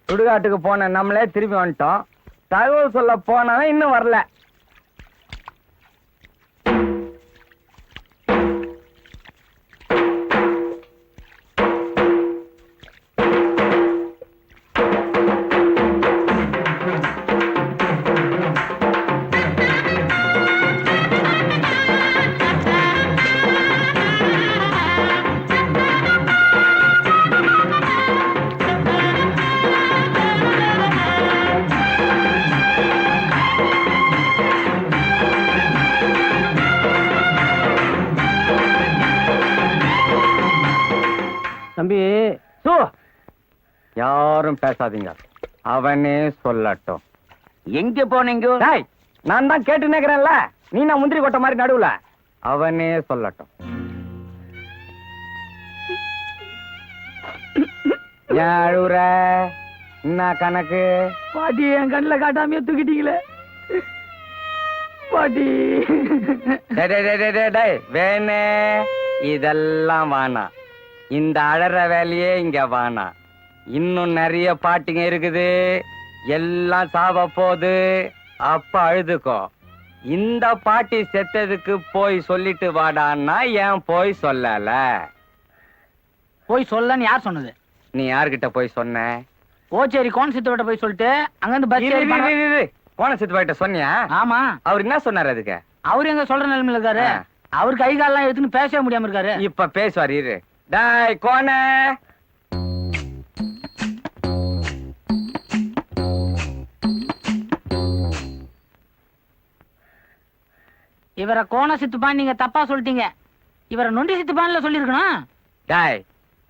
சுடுகாட்டுக்கு போன நம்மளே திரும்பி வந்துட்டோம். தகவல் சொல்ல போனவன் இன்னும் வரல. தம்பி யாரும் பேசாதீங்க, அவனே சொல்லட்டும். எங்க போனீங்க? நான் தான் கேட்டு நிக்கிறேன்ல, நீ நான் முந்திரி கொட்ட மாதிரி நடுவுல. அவனே சொல்லட்டும். அழுற என்ன கணக்கு? பாட்டி என் கண்ணுல காட்டாமையே தூக்கிட்டீங்களே பாட்டி. வேணே இதெல்லாம் வானா, இந்த அழற வேலையே இங்க வானா. இன்னும் நிறைய பாட்டிங்க இருக்குது, எல்லாம் சாவ போது. அப்ப அழுதுக்கோ. இந்த பாட்டி செத்ததுக்கு போய் சொல்லிட்டு வாடான்னா ஏன் போய் சொல்லல? போய் சொல்லன்னு யார் சொன்னது? நீ யார்கிட்ட போய் சொன்ன? ஓச்சேரி கோணசித்தோட போய் சொல்லிட்டு அங்கிருந்து பஸ் கோணசித்துக்கிட்ட சொன்னியா? ஆமா. அவர் என்ன சொன்னாரு அதுக்கு? அவரு எங்க சொல்ற நிலைமையில இருக்காரு. அவரு கை காலெல்லாம் எடுத்துன்னு பேசவே முடியாம இருக்காரு. இப்ப பேசுவார் இரு. டாய் கோண, இவரை கோண சித்துப்பான் நீங்க தப்பா சொல்லிட்டீங்க. இவரை நொண்டி சித்துப்பான்ல சொல்லிருக்கணும். டாய்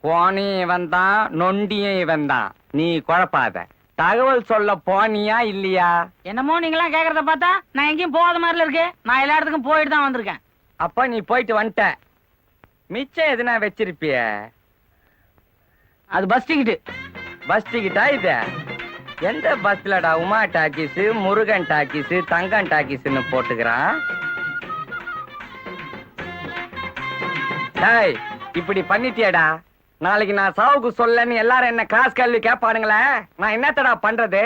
கோணியும் இவன் தான், நொண்டியும் இவன் தான். நீ குழப்பாத. தகவல் சொல்ல போனியா இல்லையா? என்னமோ நீங்களாம் கேக்குறத பார்த்தா நான் எங்கேயும் போகாத மாதிரில இருக்கு. நான் எல்லா இடத்துக்கும் போயிட்டு தான் வந்திருக்கேன். அப்ப நீ போயிட்டு வந்துட்ட. மிச்சம் எதுனா வச்சிருப்பிய? அது பஸ் டிக்கெட். பஸ் டிக்கெட்டா இது? எந்த பஸ்லடா உமா டாக்கிஸ், முருகன் டாக்கிஸ், தங்கன் டாக்கிஸ்னு போட்டுக்கிறான்? டாய் இப்படி பண்ணிட்டியடா. நாளைக்கு நான் சாவுக்கு சொல்லன்னு எல்லாரும் என்ன காசு கேள்வி கேட்பானுங்களே, நான் என்னத்தடா பண்றது?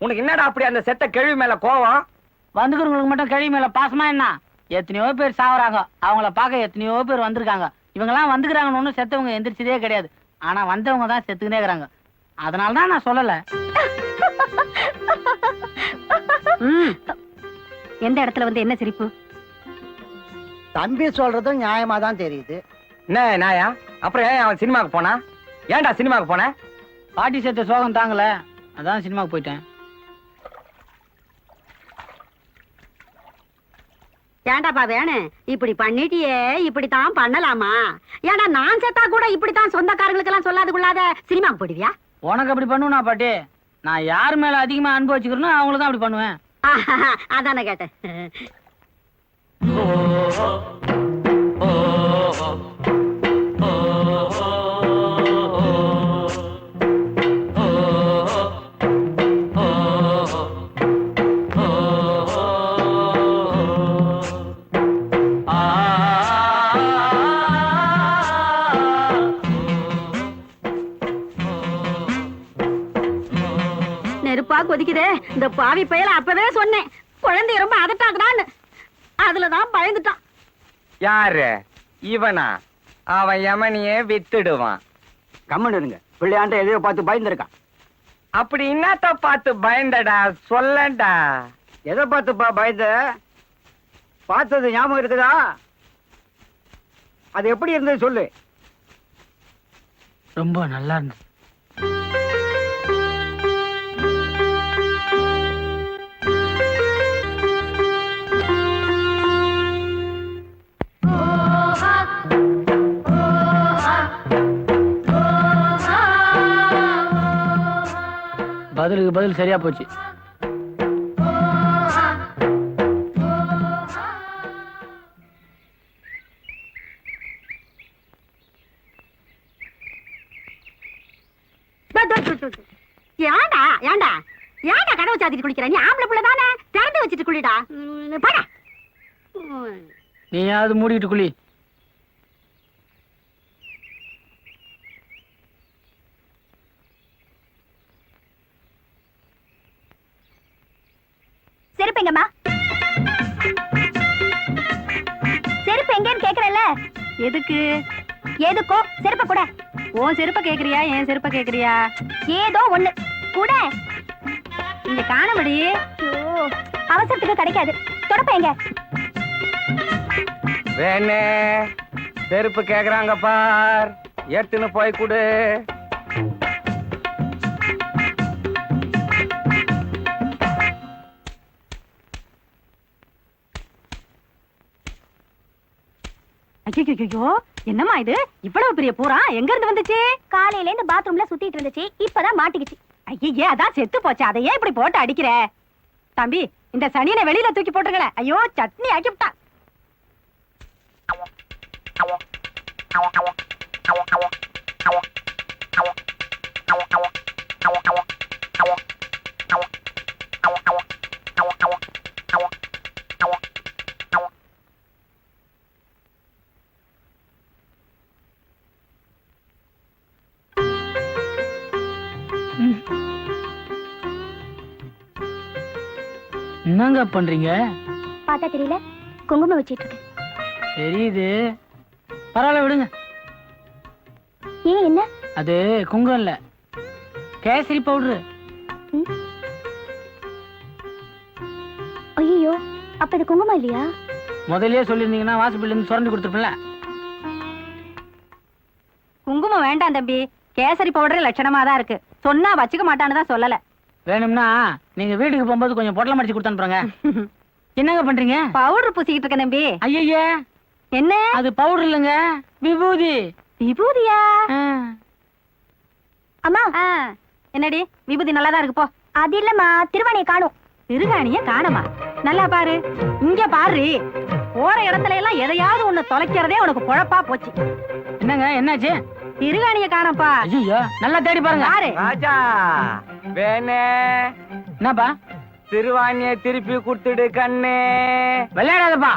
உனக்கு என்னடா அப்படி அந்த செத்த கேள்வி மேல கோவம்? வந்துக்கிறவங்களுக்கு மட்டும் கேள்வி மேல பாசமா என்ன? எத்தனையோ பேர் சாவறாங்க, அவங்கள பார்க்க எத்தனையோ பேர் வந்திருக்காங்க. இவங்கெல்லாம் வந்துக்கிறாங்கன்னு ஒன்னும் செத்தவங்க எந்திரிச்சதே கிடையாது. ஆனா வந்தவங்க தான் செத்துக்கிட்டே இருக்கிறாங்க. அதனாலதான் நான் சொல்லல. எந்த இடத்துல வந்து என்ன சிரிப்பு? தம்பி சொல்றதும் நியாயமா தான் தெரியுது. என்ன நாயா? அப்புறம் ஏன் அவன் சினிமாக்கு போனா? ஏன்டா சினிமாக்கு போன? பாட்டி செத்த சோகம் தாங்கல, அதான் சினிமாக்கு போயிட்டேன். ஏண்டாப்பா வேணும் இப்படி பண்ணிட்டியே, இப்படித்தான் பண்ணலாமா? ஏன்னா நான் செத்தா கூட இப்படித்தான் சொந்தக்காரங்களுக்கு எல்லாம் சொல்லாது கொள்ளாத சினிமாக்கு போயிடுவியா? உனக்கு அப்படி பண்ணுவா பாட்டி? நான் யார் மேல அதிகமா அன்பு வச்சுக்கிறேனோ அவங்கள தான் அப்படி பண்ணுவேன். அதான கேட்டேன். நெருப்பா கொதிக்குதே. இந்த பாவி பயல அப்பவே சொன்னேன், குழந்தை ரொம்ப அதட்டாக்குறான்னு. அதுலதான் பயந்துட்டான். யாரு இவனா? அவன் யமனியே வித்துடுவான். கம்மன் இருங்க, பிள்ளையாண்ட எதையோ பார்த்து பயந்துருக்கான். அப்படி என்னத்த பார்த்து பயந்தடா சொல்லண்டா. எதை பார்த்துப்பா பயந்த? பார்த்தது ஞாபகம் இருக்குதா? அது எப்படி இருந்தது சொல்லு. ரொம்ப நல்லா இருந்தது. பதிலுக்கு பதில் சரியா போச்சு. ஏண்டா ஏண்டா ஏண்டா கதவை சாத்திட்டு குளிக்கிற? நீ ஆம்பளை புள்ள தானே, திறந்து வச்சுட்டு குளிடா. போடா. நீயாவது மூடிட்டு குளி. செருப்பு எங்கம்மா? செருப்பு எங்கன்னு கேக்குறேன்ல. எதுக்கு? எதுக்கோ செருப்ப கூட. உன் செருப்ப கேக்குறியா என் செருப்ப கேக்குறியா? ஏதோ ஒண்ணு கூட. இங்க காணபடி. அவசரத்துக்கு கிடைக்காது. தொடப்ப எங்க? வேணே செருப்பு கேக்குறாங்க பார், எடுத்துன்னு போய் கொடு. ஐயோ, என்னம்மா இது? இவ்வளவு பெரிய பூரா எங்க இருந்து வந்துச்சு? காலையில இந்த பாத்ரூம்ல சுத்திட்டு இருந்துச்சு, இப்பதான் மாட்டிக்கிச்சு. ஐயே, அதான் செத்து போச்சு. அதை ஏன் இப்படி போட்டு அடிக்கிற? தம்பி, இந்த சனியனை வெளியில தூக்கி போட்டுருங்களேன். ஐயோ, சட்னி ஆக்கிவிட்டா. என்னங்க பண்றீங்க? பார்த்தா தெரியல, குங்குமம் வச்சிட்டு இருக்கு. தெரியுது, பரவாயில்ல விடுங்க. ஏன் என்ன? அது குங்குமம் இல்ல, கேசரி பவுடர். ஐயோ, அப்ப இது குங்குமம் இல்லையா? முதல்லயே சொல்லியிருந்தீங்கன்னா வாசப்பில் இருந்து சுரண்டி கொடுத்துருப்பேன்ல. குங்குமம் வேண்டாம் தம்பி, கேசரி பவுடர் லட்சணமா தான் இருக்கு. சொன்னா வச்சுக்க மாட்டான்னு தான் சொல்லல. வேணும்னா நீங்க வீட்டுக்கு போகும்போது கொஞ்சம் பொட்டலம் அடிச்சு கொடுத்து அனுப்புறேங்க. என்னங்க பண்றீங்க? பவுடர் பூசிக்கிட்டு இருக்கேன் தம்பி. ஐயே, என்ன? அது பவுடர் இல்லைங்க, விபூதி. விபூதியா? அம்மா, என்னடி விபூதி நல்லாதான் இருக்கு போ. அது இல்லம்மா, திருவாணியை காணும். திருகாணிய காணமா? நல்லா பாரு, இங்க பாரு. போற இடத்துல எல்லாம் எதையாவது ஒண்ணு தொலைக்கிறதே உனக்கு பொழப்பா போச்சு. என்னங்க, என்னாச்சு? திருகாணிய காணப்பா. ஐயோ, நல்லா தேடி பாருங்க. பாரு. ராஜா வேணே, என்னப்பா? திருவாணிய திருப்பி கொடுத்துடு கண்ணே. விளையாடாதப்பா.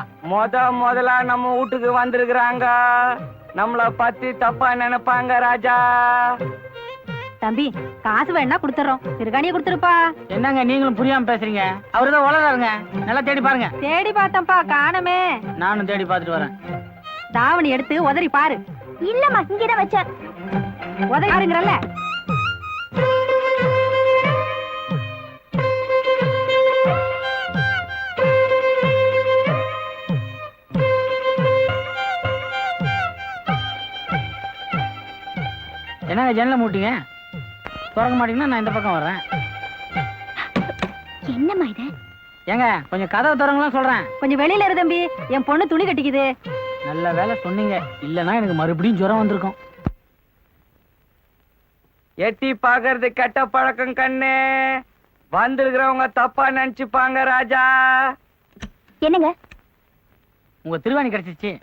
முதலா நம்ம வீட்டுக்கு வந்திருக்கிறாங்க, நம்மள பத்தி தப்பா நினைப்பாங்க ராஜா. தம்பி, காசு வேணா கொடுத்துறோம், திருகாணிய கொடுத்துருப்பா. என்னங்க நீங்களும் புரியாம பேசுறீங்க? அவருதான் வளராருங்க, நல்லா தேடி பாருங்க. தேடி பார்த்தப்பா, காணமே. நானும் தேடி பார்த்துட்டு வரேன். தாவணி எடுத்து உதறி பாரு. இல்லம்மா, இங்கதான் வச்சேன். உதறி பாருங்கறல்ல. என்னங்க ஜன்னல மூட்டிங்க? திறக்க மாட்டீங்கன்னா நான் இந்த பக்கம் வர்றேன். என்னம்மா இது? ஏங்க கொஞ்சம் கதவை திறங்கலாம் சொல்றேன். கொஞ்சம் வெளியில இரு தம்பி, என் பொண்ணு துணி கட்டிக்குது. நல்ல வேலை சொன்னீங்க, இல்லனா எனக்கு மறுபடியும் ஜுரம் வந்திருக்கும். எட்டி பாக்குறது கெட்ட பழக்கம் கண்ணே, வந்திருக்கிறவங்க தப்பா நினைச்சுப்பாங்க ராஜா. என்னங்க? உங்க திருவாணி கிடைச்சிச்சு.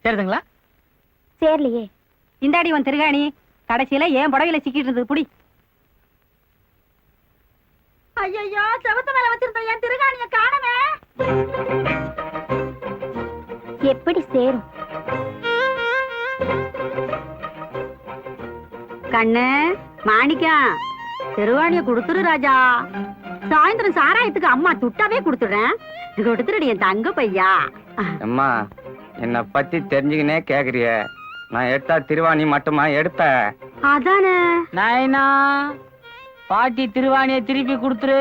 சரிதுங்களா? சேர்லையே. இந்தாடி உன் திருகாணி. கடைசியில ஏன் புடவையில சிக்கிட்டு இருந்தது புடி. ஐயோ, செவத்து மேல வச்சிருந்த என் திருகாணிய காணமே. எப்படி சேரும்? கண்ணு, மாணிக்கம், திருவாணிய கொடுத்துரு ராஜா. சாயந்தரம் சாராயத்துக்கு அம்மா துட்டாவே கொடுத்துடுறேன். கொடுத்துருடி என் தங்க பையா. அம்மா, என்னை பத்தி தெரிஞ்சுக்கினே கேக்குறிய, நான் எடுத்தா திருவாணி மட்டுமா எடுப்ப? அதானே. நாயனா, பாட்டி திருவாணியை திருப்பி கொடுத்துரு.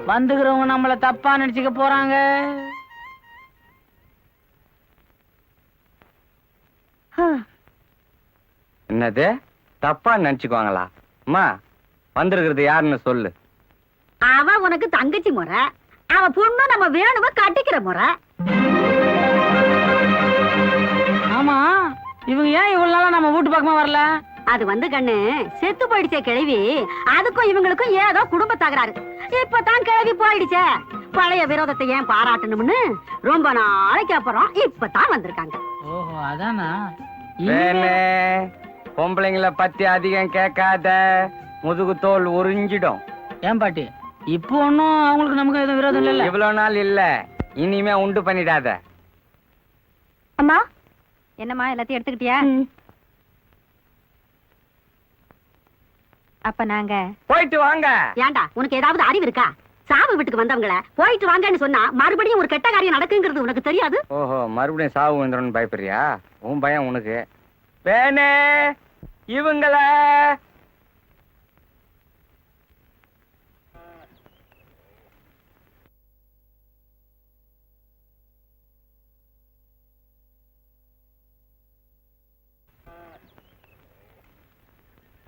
வந்துக்கிறவங்க நம்மள தப்பா நினைச்சுக்க போறாங்க. என்னது தப்பா நினைச்சுக்குவாங்களா? அம்மா, வந்திருக்கிறது யாருன்னு சொல்லு. அவ உனக்கு தங்கச்சி முறை, அவ பொண்ணு நம்ம வேணும கட்டிக்கிற முறை. ஆமா, இவங்க ஏன் இவ்வளவு நாளா நம்ம வீட்டு பக்கமா வரல? அது வந்து கண்ணு, செத்து போயிடுச்சே கிழவி. அதுக்கும் இவங்களுக்கும் ஏதோ குடும்ப தகராறு. இப்பதான் கிழவி போயிடுச்சே. பழைய விரோதத்தை ஏன் பாராட்டணும்னு ரொம்ப நாளைக்கு அப்புறம் இப்பதான் வந்திருக்காங்க. ஓஹோ, அதானா? வேணே, பொம்பளைங்கள பத்தி அதிகம் கேட்காத, முதுகு தோல் உறிஞ்சிடும். ஏன் பாட்டி, இப்போ ஒன்னும் அவங்களுக்கு நமக்கு எதுவும் விரோதம் இல்ல? இவ்வளவு நாள் இல்ல, இனிமே உண்டு பண்ணிடாத. அம்மா, என்னம்மா, எல்லாத்தையும் எடுத்துக்கிட்டியா? அப்ப நாங்க போயிட்டு வாங்க. ஏண்டா உனக்கு ஏதாவது அறிவு இருக்கா? சாவு வீட்டுக்கு வந்தவங்கள போயிட்டு வாங்கன்னு சொன்னா மறுபடியும் ஒரு கெட்ட காரியம் நடக்குங்கிறது உனக்கு தெரியாது? ஓஹோ, மறுபடியும் சாவு வந்துடும் பயப்படுறியா? உன் பயம் உனக்கு. வேணே இவங்கள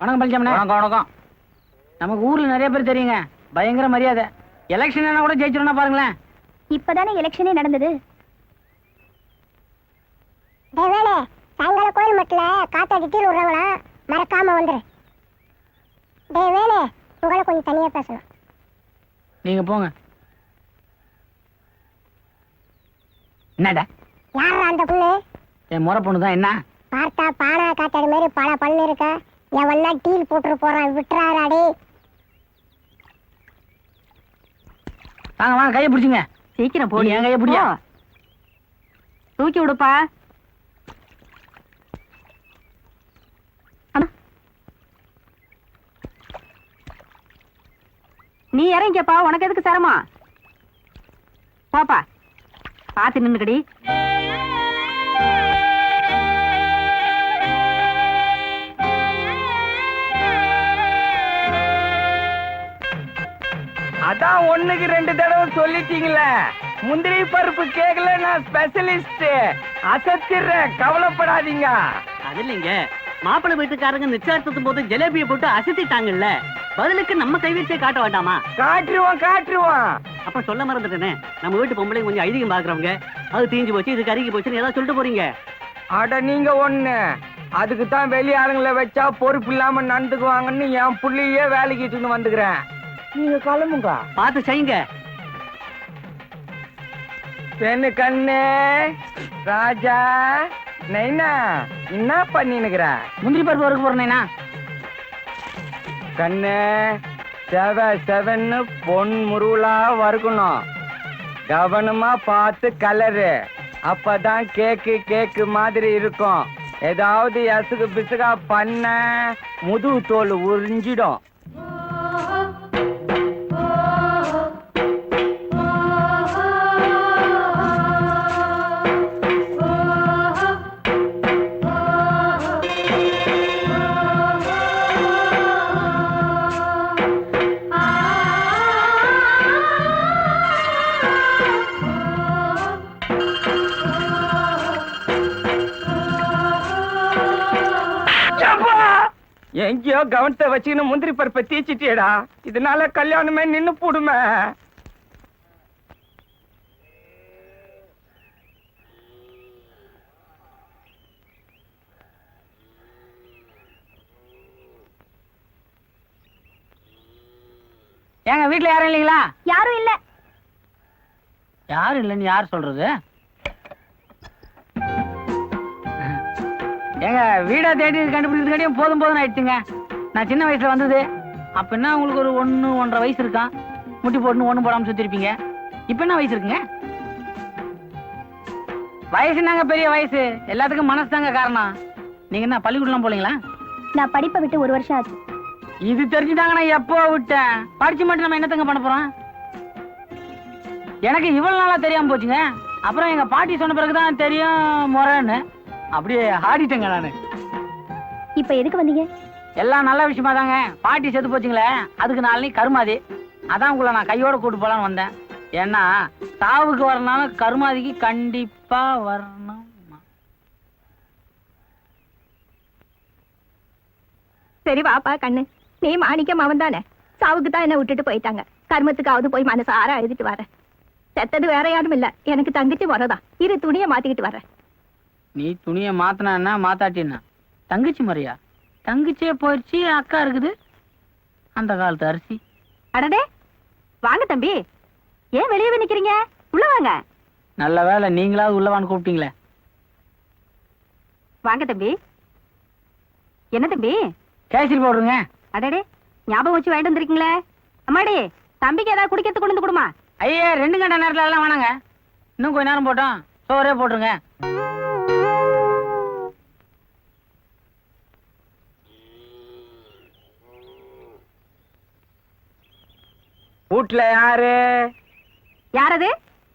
வணக்கம் பழனிசாமி. வணக்கம் வணக்கம். நமக்கு ஊர்ல நிறைய பேர் தெரியுங்க, பயங்கர மரியாதை. எலெக்ஷன் கூட ஜெயிச்சிருந்தா பாருங்களேன். இப்பதானே எலெக்ஷனே நடந்தது. தேவேனே, சாயங்காலம் கோயில் மட்டில காத்தாடி கீழ் விடுறவங்களா மறக்காம வந்துரு. தேவேனே, உங்களை கொஞ்சம் தனியா பேசணும். நீங்க போங்க. என்னடா யாரா அந்த பொண்ணு? என் முறை பொண்ணு தான். என்ன பார்த்தா பானா காத்தாடி மாதிரி பல பல்லு இருக்க. எவன்னா டீல் போட்டு போறான், விட்டுறாராடே. வாங்க வாங்க, கையை பிடிச்சுங்க. சீக்கிரம் போடி. என் கையை பிடியா. தூக்கி விடுப்பா. நீ இறங்கிப்பா, உனக்கு எதுக்கு சிரமம்? பாப்பா பாத்து நின்னுக்கடி. அதான் 1க்கு 2 தடவை சொல்லிட்டீங்களே. முந்திரி பருப்பு கேக்கல, நான் ஸ்பெஷலிஸ்ட். அசத்திடுறேன், கவலைப்படாதீங்க. அது இல்லைங்க, மாப்பிள்ளை வீட்டுக்காரங்க நிச்சயத்தும் போது ஜிலேபியை போட்டு அசத்திட்டாங்கல்ல, பதிலுக்கு நம்ம கைவீச்சே காட்ட வேண்டாமா? காட்டுருவோம் காட்டுருவோம். அப்ப சொல்ல மறந்துட்டேனே, நம்ம வீட்டு பொம்பளை கொஞ்சம் ஐதீகம் பாக்குறவங்க, அது தீஞ்சு போச்சு இது கருகி போச்சுன்னு ஏதாவது சொல்லிட்டு போறீங்க. அட நீங்க ஒண்ணு, அதுக்கு தான் வெளி ஆளுங்களை வச்சா பொறுப்பு இல்லாம நடந்துக்குவாங்கன்னு என் புள்ளையே வேலைக்கு இட்டுன்னு வந்துக்கிறேன். நீங்க கிளம்புங்க. பார்த்து செய்யுங்க. பெண்ணு கண்ணு ராஜா நைனா, என்ன பண்ணினுக்கிற? முந்திரி பருப்பு வறுக்க போறேன்னா கண்ணு செவன்னு பொன் முருளா வறுக்கணும். கவனமா பார்த்து கலரு, அப்பதான் கேக்கு மாதிரி இருக்கும். ஏதாவது எசுக்கு பிசுகா பண்ண முதுகு தோல் உறிஞ்சிடும். எங்கேயோ கவனத்தை வச்சுன்னு முந்திரி பருப்பை தீச்சிட்டியடா. இதனால கல்யாணமே நின்னு போடுமே. ஏங்க வீட்டுல யாரும் இல்லைங்களா? யாரும் இல்ல. யாரும் இல்லைன்னு யார் சொல்றது? ஏங்க வீடை தேடி கண்டுபிடிக்கிறதுக்காட்டியும் போதும் ஆயிடுச்சுங்க. நான் சின்ன வயசுல வந்தது. அப்ப என்ன உங்களுக்கு ஒரு 1-1.5 வயசு இருக்கான். முட்டி போட்டுன்னு ஒண்ணும் போடாம சுத்தி இருப்பீங்க. இப்ப என்ன வயசு இருக்குங்க? வயசுனாங்க பெரிய வயசு, எல்லாத்துக்கும் மனசு தாங்க காரணம். நீங்க என்ன பள்ளிக்கூடம் போலீங்களா? நான் படிப்பை விட்டு 1 வருஷம் ஆச்சு. இது தெரிஞ்சுட்டாங்க நான் எப்போ விட்டேன். படிச்சு மட்டும் நம்ம என்னத்தங்க பண்ண போறோம்? எனக்கு இவ்வளவு நாளா தெரியாம போச்சுங்க. அப்புறம் எங்க பாட்டி சொன்ன பிறகுதான் தெரியும் முறைன்னு. அப்படியே ஆடிட்டேங்க நானு. இப்ப எதுக்கு வந்தீங்க? எல்லாம் நல்ல விஷயமா தாங்க. பாட்டி செத்து போச்சுங்களே, அதுக்கு நாளைக்கு கருமாதி. அதான் உங்களை நான் கையோட கூட்டு போலான்னு வந்தேன். ஏன்னா சாவுக்கு வரனாலும் கருமாதிக்கு கண்டிப்பா வரணும். சரி வாப்பா கண்ணு, நீ மாணிக்கம் அவன் தானே. சாவுக்கு தான் என்ன விட்டுட்டு போயிட்டாங்க. கர்மத்துக்காவது போய் மனசார எழுதிட்டு வரேன். செத்தது வேற யாரும் இல்ல, எனக்கு தங்கச்சி வரதான். இரு துணியை மாத்திக்கிட்டு வரேன். நீ துணியை மாத்தினா மாத்தாட்டின்னா தங்கச்சி முறையா? தங்கச்சியே போயிடுச்சு, அக்கா இருக்குது. அந்த காலத்து அரிசி. அடடே வாங்க தம்பி, ஏன் வெளியே நிக்கிறீங்க? உள்ள வாங்க. நல்ல வேலை நீங்களாவது உள்ளவான்னு கூப்பிட்டீங்களே. வாங்க தம்பி. என்ன தம்பி? கேசரி போடுங்க. அடடே ஞாபகம் வச்சு வாங்கிட்டு வந்திருக்கீங்களே. அம்மாடி, தம்பிக்கு ஏதாவது குடிக்கிறது கொண்டு வந்து கொடுமா. ஐயா 2 கண்ட நேரத்துல எல்லாம் வேணாங்க. இன்னும் கொஞ்ச நேரம் போட்டோம், சோறே போட்டுருங்க. வீட்ல யாரு? யாரது?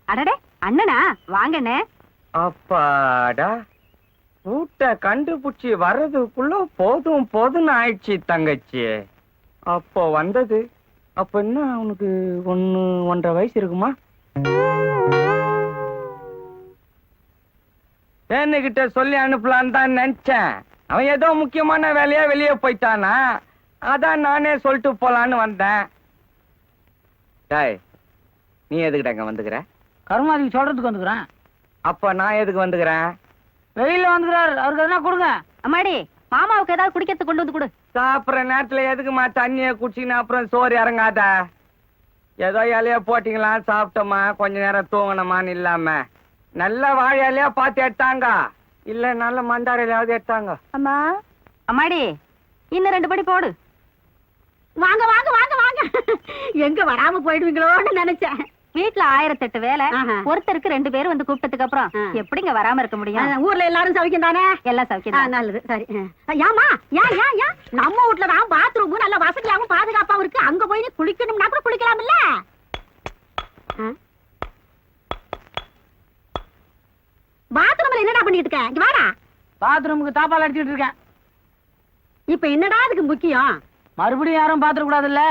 அடடே அண்ணனா, வாங்கண்ணே. அப்பாடா, வீட்டை கண்டுபிடிச்சி வர்றதுக்குள்ள போதும் போதும்னு ஆயிடுச்சு தங்கச்சி. அப்போ வந்தது. அப்ப என்ன அவனுக்கு 1.5 வயசு இருக்குமா? கிட்ட சொல்லி அனுப்பலான்னு தான் நினைச்சேன். அவன் ஏதோ முக்கியமான வேலையா வெளியே போயிட்டானா, அதான் நானே சொல்லிட்டு போலான்னு வந்தேன். டேய், நீ எதுக்கிட்ட இங்க வந்துக்கிற? கருமாதிக்கு சொல்றதுக்கு வந்துக்கிறேன். அப்ப நான் எதுக்கு வந்துக்கிறேன்? வெளியில வந்துக்கிறாரு, அவருக்கு எதனா கொடுங்க. அம்மாடி, மாமாவுக்கு ஏதாவது குடிக்கிறதுக்கு கொண்டு வந்து கொடு. சாப்பிட்ற நேரத்துல எதுக்குமா தண்ணிய குடிச்சின்னு அப்புறம் சோறு இறங்காத. ஏதோ இலைய போட்டீங்களா, சாப்பிட்டோமா, கொஞ்ச நேரம் தூங்கணுமான்னு இல்லாம நல்ல வாழை இலையா பார்த்து எடுத்தாங்க, இல்ல நல்ல மந்தார இலையாவது எடுத்தாங்க. அம்மா, அம்மாடி, இன்னும் 2 படி போடு. வாங்க வாங்க வாங்க வாங்க. எங்க வராம போயிடுவீங்களோன்னு நினைச்சேன். வீட்டுல 1008 வேலை, ஆஹா. ஒருத்தருக்கு 2 பேர் வந்து கூப்பிட்டதுக்கு அப்புறம் எப்படிங்க வராம இருக்க முடியும்? ஊர்ல எல்லாரும் சௌக்கியம் தானே? எல்லாம் சௌக்கியம். நல்லது, சரி. ஏமா, ஏன் நம்ம வீட்டுல தான் பாத்ரூம் நல்ல வசதியாகவும் பாதுகாப்பாவும் இருக்கு. அங்க போய் நீ குளிக்கணும்னா கூட குளிக்கலாம்ல. பாத்ரூம்ல என்னடா பண்ணிட்டு இருக்க? இங்க வாடா. பாத்ரூமுக்கு தாப்பால் அடிச்சுட்டு இருக்கேன். இப்ப என்னடா அதுக்கு முக்கியம்? மறுபடியும் யாரும் பாத்துட கூடாதுல்ல.